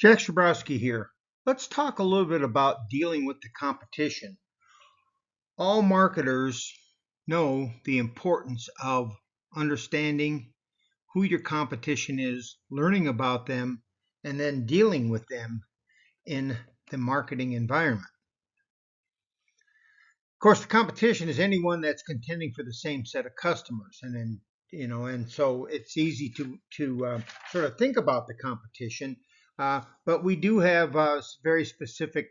Jack Shabrowski here. Let's talk a little bit about dealing with the competition. All marketers know the importance of understanding who your competition is, learning about them, and then dealing with them in the marketing environment. Of course, the competition is anyone that's contending for the same set of customers, and then and so it's easy to sort of think about the competition. But we do have very specific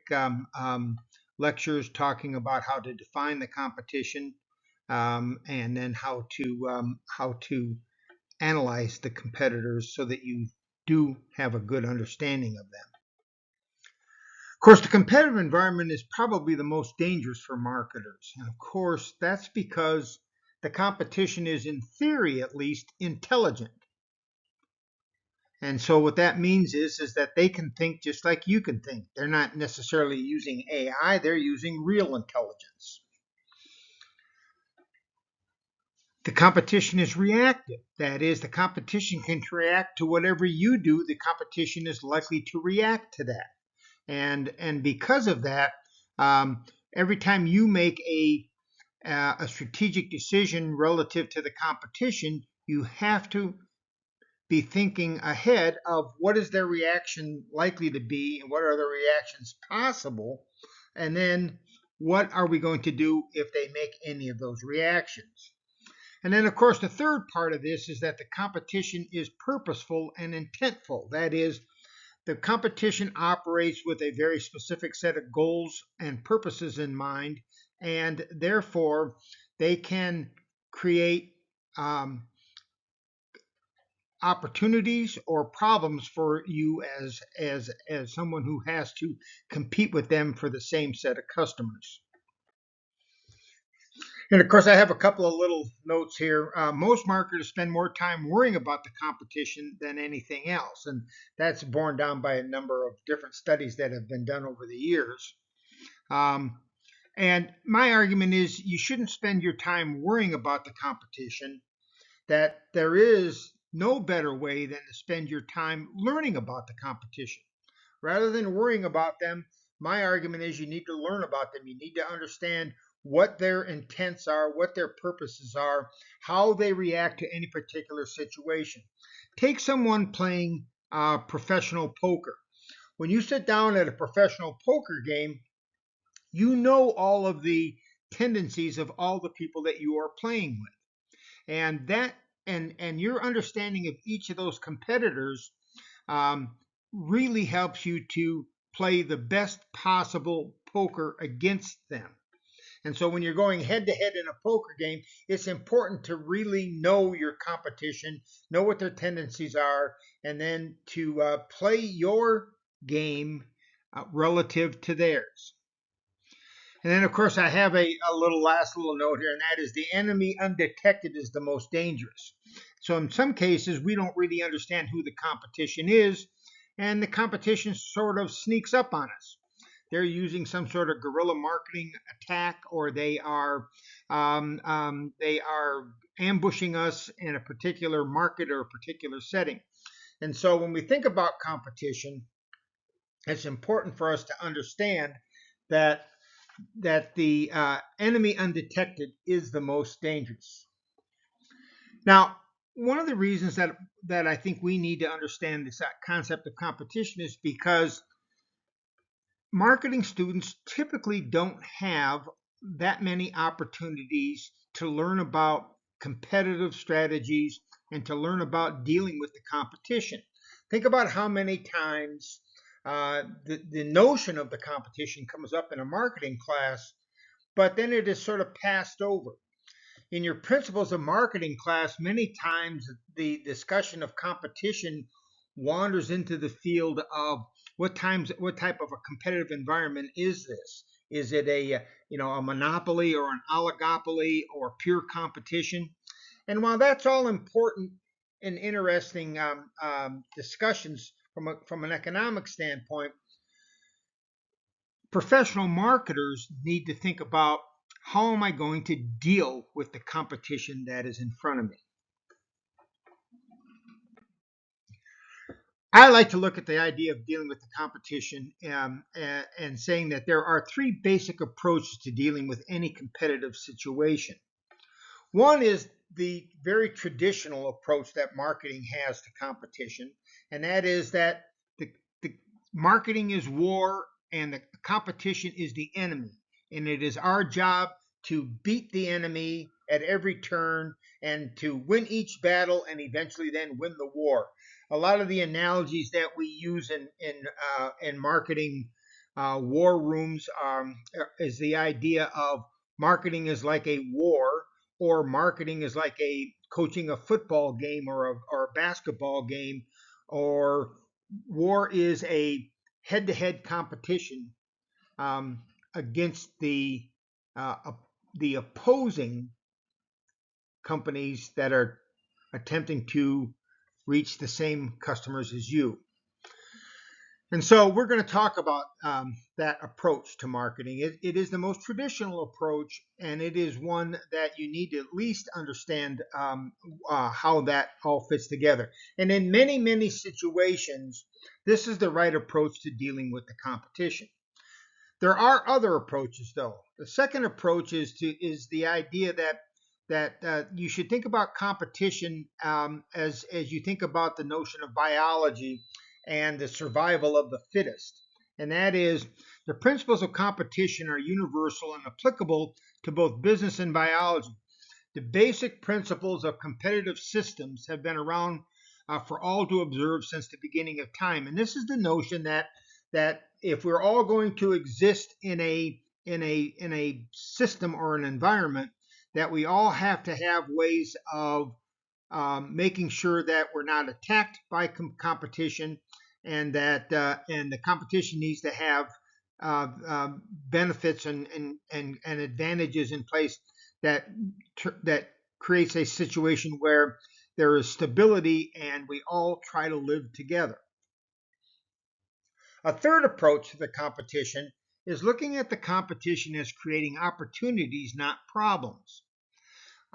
lectures talking about how to define the competition, and then how to analyze the competitors so that you do have a good understanding of them. Of course, the competitive environment is probably the most dangerous for marketers. And of course, that's because the competition is, in theory at least, intelligent. And so what that means is that they can think just like you can think. They're not necessarily using AI, they're using real intelligence. The competition is reactive. That is, the competition can react to whatever you do. The competition is likely to react to that. And because of that, every time you make a strategic decision relative to the competition, you have to be thinking ahead of what is their reaction likely to be and what are the reactions possible, and then what are we going to do if they make any of those reactions. And then, of course, the third part of this is that the competition is purposeful and intentful. That is, the competition operates with a very specific set of goals and purposes in mind, and therefore they can create opportunities or problems for you as someone who has to compete with them for the same set of customers. And of course, I have a couple of little notes here. Most marketers spend more time worrying about the competition than anything else. And that's borne down by a number of different studies that have been done over the years. And my argument is you shouldn't spend your time worrying about the competition, that there is no better way than to spend your time learning about the competition. Rather than worrying about them, my argument is you need to learn about them. You need to understand what their intents are, what their purposes are, how they react to any particular situation. Take someone playing professional poker. When you sit down at a professional poker game, you know all of the tendencies of all the people that you are playing with. And that and your understanding of each of those competitors really helps you to play the best possible poker against them. And so when you're going head to head in a poker game, it's important to really know your competition, know what their tendencies are, and then to play your game relative to theirs. And then, of course, I have a last little note here, and that is the enemy undetected is the most dangerous. So in some cases, we don't really understand who the competition is, and the competition sort of sneaks up on us. They're using some sort of guerrilla marketing attack, or they are ambushing us in a particular market or a particular setting. And so when we think about competition, it's important for us to understand that the enemy undetected is the most dangerous. Now, one of the reasons that I think we need to understand this concept of competition is because marketing students typically don't have that many opportunities to learn about competitive strategies and to learn about dealing with the competition. Think about how many times the notion of the competition comes up in a marketing class, but then it is sort of passed over. In your principles of marketing class, many times the discussion of competition wanders into the field of what type of a competitive environment is this? Is it a monopoly or an oligopoly or pure competition? And while that's all important and interesting discussions from an economic standpoint, professional marketers need to think about how am I going to deal with the competition that is in front of me. I like to look at the idea of dealing with the competition and saying that there are three basic approaches to dealing with any competitive situation. One is the very traditional approach that marketing has to competition, and that is that the marketing is war and the competition is the enemy. And it is our job to beat the enemy at every turn and to win each battle and eventually then win the war. A lot of the analogies that we use in marketing war rooms is the idea of marketing is like a war, or marketing is like a coaching a football game or a basketball game, or war is a head-to-head competition um, against uh, the opposing companies that are attempting to reach the same customers as you. And so we're going to talk about that approach to marketing. It is the most traditional approach, and it is one that you need to at least understand how that all fits together. And in many, many situations, this is the right approach to dealing with the competition. There are other approaches, though. The second approach is the idea that you should think about competition as you think about the notion of biology and the survival of the fittest. And that is, the principles of competition are universal and applicable to both business and biology. The basic principles of competitive systems have been around for all to observe since the beginning of time. And this is the notion that if we're all going to exist in a system or an environment, that we all have to have ways of making sure that we're not attacked by competition, and that and the competition needs to have benefits and advantages in place that that creates a situation where there is stability and we all try to live together. A third approach to the competition is looking at the competition as creating opportunities, not problems.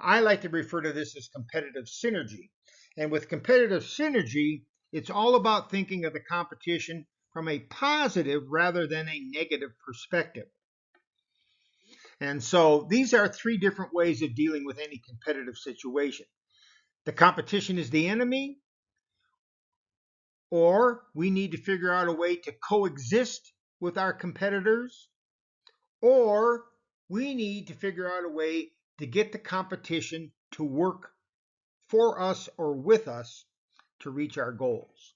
I like to refer to this as competitive synergy. And with competitive synergy, it's all about thinking of the competition from a positive rather than a negative perspective. And so these are three different ways of dealing with any competitive situation. The competition is the enemy, or we need to figure out a way to coexist with our competitors, or we need to figure out a way to get the competition to work for us or with us to reach our goals.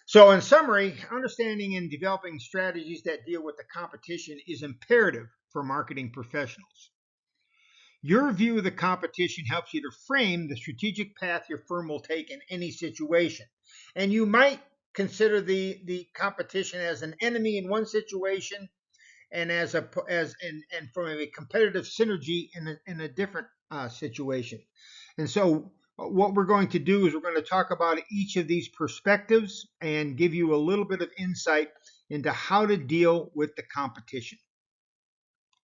So, in summary, understanding and developing strategies that deal with the competition is imperative for marketing professionals. Your view of the competition helps you to frame the strategic path your firm will take in any situation. And you might consider the competition as an enemy in one situation, and and from a competitive synergy in a different situation. And so what we're going to do is we're going to talk about each of these perspectives and give you a little bit of insight into how to deal with the competition.